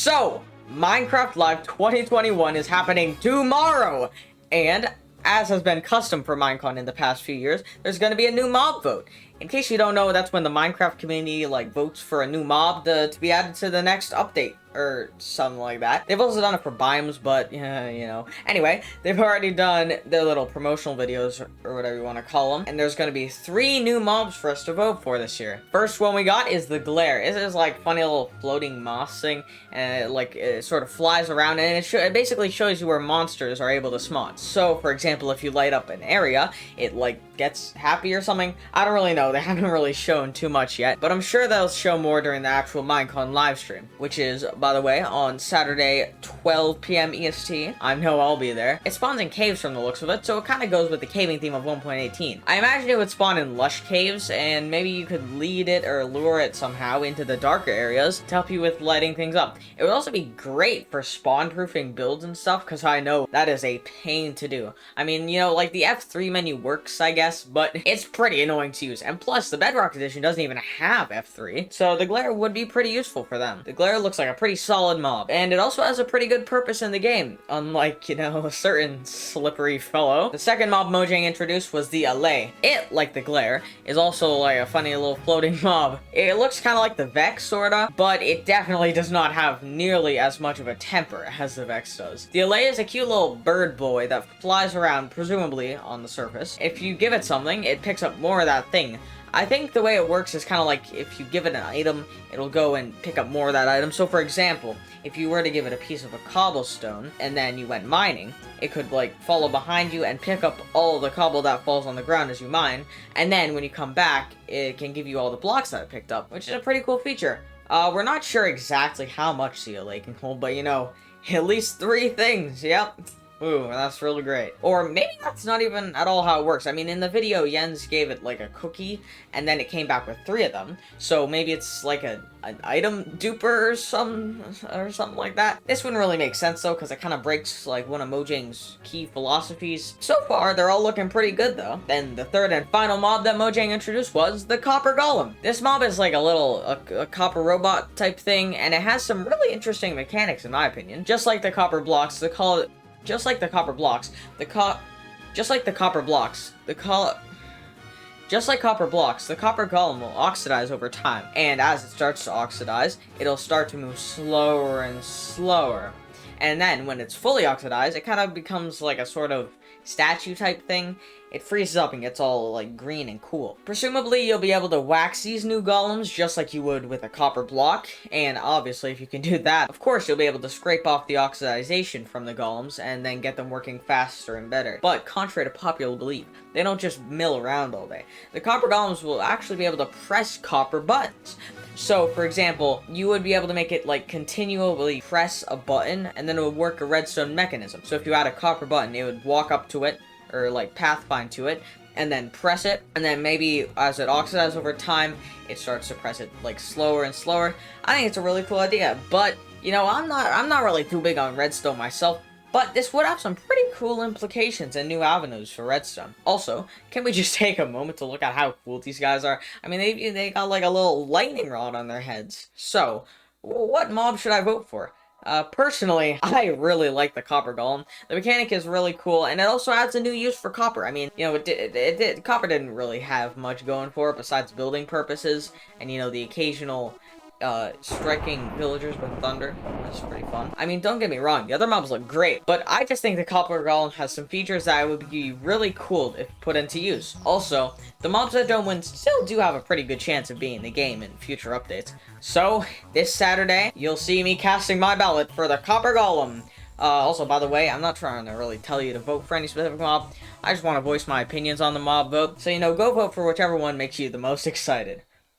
So, Minecraft Live 2021 is happening tomorrow, and as has been custom for Minecon in the past few years, there's going to be a new mob vote. In case you don't know, that's when the Minecraft community votes for a new mob to be added to the next update or something like that. They've also done it for biomes, but yeah, you know. Anyway, they've already done their little promotional videos or whatever you want to call them, and there's going to be 3 new mobs for us to vote for this year. First one we got is the Glare. It is funny little floating moss thing, and it sort of flies around, and it basically shows you where monsters are able to spawn. So, for example, if you light up an area, it gets happy or something. I don't really know. They haven't really shown too much yet, but I'm sure they'll show more during the actual Minecon live stream, which is, by the way, on Saturday, 12 p.m. EST. I know I'll be there. It spawns in caves from the looks of it, so it kind of goes with the caving theme of 1.18. I imagine it would spawn in lush caves, and maybe you could lead it or lure it somehow into the darker areas to help you with lighting things up. It would also be great for spawn-proofing builds and stuff, because I know that is a pain to do. I mean, you know, the F3 menu works, I guess, but it's pretty annoying to use. And plus, the Bedrock Edition doesn't even have F3, so the Glare would be pretty useful for them. The Glare looks like a pretty solid mob, and it also has a pretty good purpose in the game, unlike, you know, a certain slippery fellow. The second mob Mojang introduced was the Allay. It, like the Glare, is also a funny little floating mob. It looks kind of like the Vex, sorta, but it definitely does not have nearly as much of a temper as the Vex does. The Allay is a cute little bird boy that flies around, presumably on the surface. If you give it something, it picks up more of that thing. I think the way it works is kind of like if you give it an item, it'll go and pick up more of that item. So for example, if you were to give it a piece of a cobblestone and then you went mining, it could follow behind you and pick up all the cobble that falls on the ground as you mine. And then when you come back, it can give you all the blocks that it picked up, which is a pretty cool feature. We're not sure exactly how much the Allay can hold, but you know, at least 3 things, yep. Ooh, that's really great. Or maybe that's not even at all how it works. I mean, in the video, Jens gave it a cookie, and then it came back with 3 of them. So maybe it's an item duper or something like that. This wouldn't really make sense though, because it kind of breaks one of Mojang's key philosophies. So far, they're all looking pretty good though. Then the third and final mob that Mojang introduced was the Copper Golem. This mob is a copper robot type thing, and it has some really interesting mechanics in my opinion. Just like the copper blocks, the Copper Golem will oxidize over time, and as it starts to oxidize, it'll start to move slower and slower. And then, when it's fully oxidized, it kind of becomes a sort of statue type thing. It freezes up and gets all green and cool. Presumably, you'll be able to wax these new golems just like you would with a copper block, and obviously, if you can do that, of course, you'll be able to scrape off the oxidization from the golems and then get them working faster and better. But contrary to popular belief, they don't just mill around all day. The copper golems will actually be able to press copper buttons. So, for example, you would be able to make it continually press a button, and then it would work a redstone mechanism. So if you had a copper button, it would walk up to it, or pathfind to it, and then press it, and then maybe as it oxidizes over time, it starts to press it slower and slower. I think it's a really cool idea, but you know, I'm not really too big on redstone myself. But this would have some pretty cool implications and new avenues for redstone. Also, can we just take a moment to look at how cool these guys are? I mean, they got a little lightning rod on their heads. So, what mob should I vote for? Personally, I really like the Copper Golem. The mechanic is really cool, and it also adds a new use for copper. I mean, you know, copper didn't really have much going for it besides building purposes, and you know, the occasional striking villagers with thunder. That's pretty fun. I mean, don't get me wrong, the other mobs look great, but I just think the Copper Golem has some features that would be really cool if put into use. Also, the mobs that don't win still do have a pretty good chance of being in the game in future updates. So, this Saturday, you'll see me casting my ballot for the Copper Golem. Also, by the way, I'm not trying to really tell you to vote for any specific mob. I just want to voice my opinions on the mob vote. So, you know, go vote for whichever one makes you the most excited.